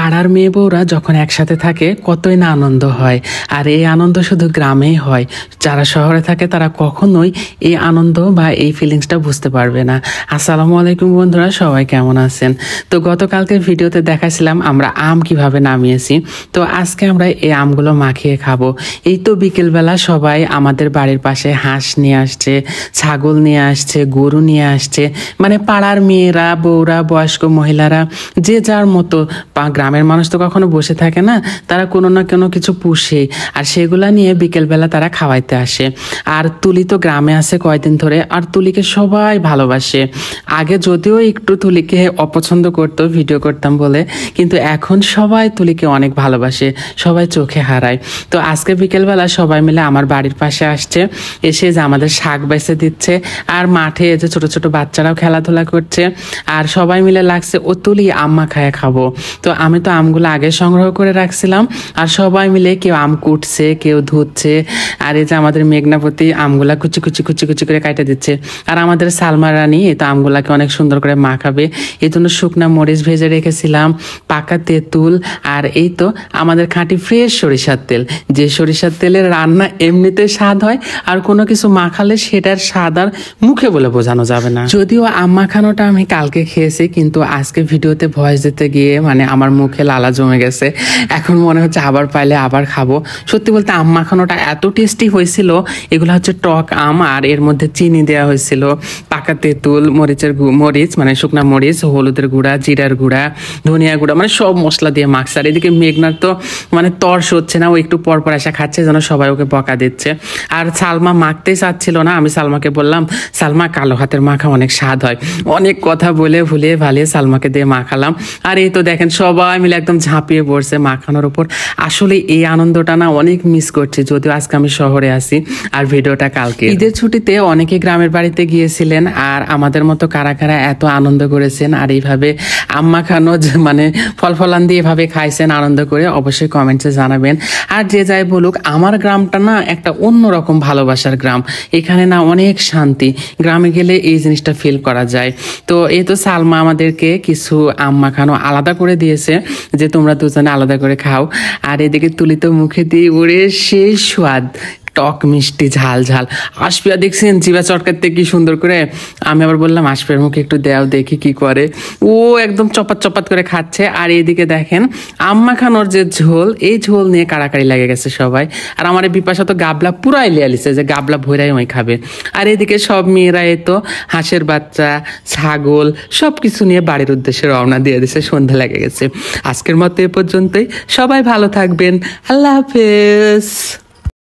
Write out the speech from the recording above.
পাড়ার মেয়ে বউরা যখন একসাথে থাকে কতই না আনন্দ হয়। আর এই আনন্দ শুধু গ্রামেই হয়, যারা শহরে থাকে তারা কখনোই এই আনন্দ বা এই ফিলিংসটা বুঝতে পারবে না। আসসালামু আলাইকুম বন্ধুরা, সবাই কেমন আছেন? তো গতকালকের ভিডিওতে দেখাছিলাম আমরা আম কিভাবে নামিয়েছি। তো আজকে আমরা এই আমগুলো মাখিয়ে খাবো। এই তো বিকেলবেলা সবাই আমাদের বাড়ির পাশে হাঁস নিয়ে আসছে, ছাগল নিয়ে আসছে, গরু নিয়ে আসছে, মানে পাড়ার মেয়েরা, বউরা, বয়স্ক মহিলারা যে যার মতো। গ্রামের মানুষ তো কখনো বসে থাকে না, তারা কোনো না কোনো কিছু পুষে, আর সেগুলা নিয়ে বিকেলবেলা তারা খাওয়াইতে আসে। আর তুলি তো গ্রামে আছে কয়দিন ধরে, আর তুলিকে সবাই ভালোবাসে। আগে যদিও একটু তুলিকে অপছন্দ করতো ভিডিও করতাম বলে, কিন্তু এখন সবাই তুলিকে অনেক ভালোবাসে, সবাই চোখে হারায়। তো আজকে বিকেলবেলা সবাই মিলে আমার বাড়ির পাশে আসছে, এসে যে আমাদের শাক বেছে দিচ্ছে, আর মাঠে যে ছোট ছোট বাচ্চারাও খেলাধুলা করছে, আর সবাই মিলে লাগছে ও তুলি আম্মা খায় খাবো। তো আমি তো আমগুলো আগে সংগ্রহ করে রাখছিলাম, আর সবাই মিলে কেউ আম কুটছে, কেউ ধুচ্ছে, আর এই যে আমাদের মেঘনাপতি আমগুলা কুচি কুচি কুচি কুচি করে কাটে দিচ্ছে। আর আমাদের সালমা রানী এই তো আমগুলাকে অনেক সুন্দর করে মাখাবে, এই জন্য শুকনা মরিচ ভেজে রেখেছিলাম, পাকা তেঁতুল, আর এই তো আমাদের খাঁটি ফ্রেশ সরিষার তেল। যে সরিষার তেলের রান্না এমনিতে স্বাদ হয়, আর কোনো কিছু মাখালে সেটার স্বাদ আর মুখে বলে বোঝানো যাবে না। যদিও আম মাখানোটা আমি কালকে খেয়েছি, কিন্তু আজকে ভিডিওতে ভয়েস দিতে গিয়ে মানে আমার মুখে লালা জমে গেছে। এখন মনে হচ্ছে আবার পাইলে আবার খাবো। সত্যি বলতে আম মাখানোটা এত টেস্টি হয়েছিল। এগুলো হচ্ছে টক আম, আর এর মধ্যে চিনি দেওয়া হয়েছিল, পাকা তেঁতুল, মরিচ মানে শুকনা মরিচ, হলুদের গুঁড়া, জিরার গুঁড়া, ধনিয়া গুঁড়া, মানে সব মশলা দিয়ে মাখছে। আর এদিকে মেঘনার তো মানে তর্স হচ্ছে না, ও একটু পর পর এসে খাচ্ছে, যেন সবাই ওকে বকা দিচ্ছে। আর সালমা মাখতেই চাচ্ছিল না। আমি সালমাকে বললাম, সালমা কালো হাতের মাখা অনেক স্বাদ হয়। অনেক কথা বলে ভুলিয়ে ভালিয়ে সালমাকে দিয়ে মাখালাম। আর এই তো দেখেন সবাই মিলে একদম ঝাঁপিয়ে পড়ছে মাখানোর উপর। আসলে এই আনন্দটা না অনেক মিস করছি, যদিও আজকে আমি শহরে আছি আর ভিডিওটা কালকে। ঈদের ছুটিতে অনেকে গ্রামের বাড়িতে গিয়েছিলেন, আর আমাদের মতো কারা কারা এত আনন্দ করেছেন আর এইভাবে আম মাখানো মানে ফল ফলান দিয়ে এভাবে খাইছেন আনন্দ করে, অবশ্যই কমেন্টসে জানাবেন। আর যে যাই বলুক, আমার গ্রামটা না একটা অন্যরকম ভালোবাসার গ্রাম। এখানে না অনেক শান্তি, গ্রামে গেলে এই জিনিসটা ফিল করা যায়। তো এই তো সালমা আমাদেরকে কিছু আম মাখানো আলাদা করে দিয়েছে, যে তোমরা দুজনে আলাদা করে খাও। আর এদিকে তুলি তো মুখে দিয়ে উড়ে সেই স্বাদ, টক মিষ্টি ঝাল ঝাল। আশপিয়া দেখছেন জিভা চটকাতে কি সুন্দর করে। আমি আবার বললাম আশপিয়ার মুখে একটু দেও, দেখি কি করে। ও একদম চপাত চপাত করে খাচ্ছে। আর এইদিকে দেখেন আম মাখানোর যে ঝোল, এই ঝোল নিয়ে কাড়াকাড়ি লেগে গেছে সবাই। আর আমার এই বিপাশা তো গাবলা পুরাই লিয়ালিছে, যে গাবলা ভৈরাই ওই খাবে। আর এদিকে সব মেয়েরা এই তো হাঁসের বাচ্চা, ছাগল সব কিছু নিয়ে বাড়ির উদ্দেশ্যে রওনা দিয়ে দিছে, সন্ধ্যা লেগে গেছে। আজকের মতো এ পর্যন্তই, সবাই ভালো থাকবেন, আল্লাহ হাফেজ।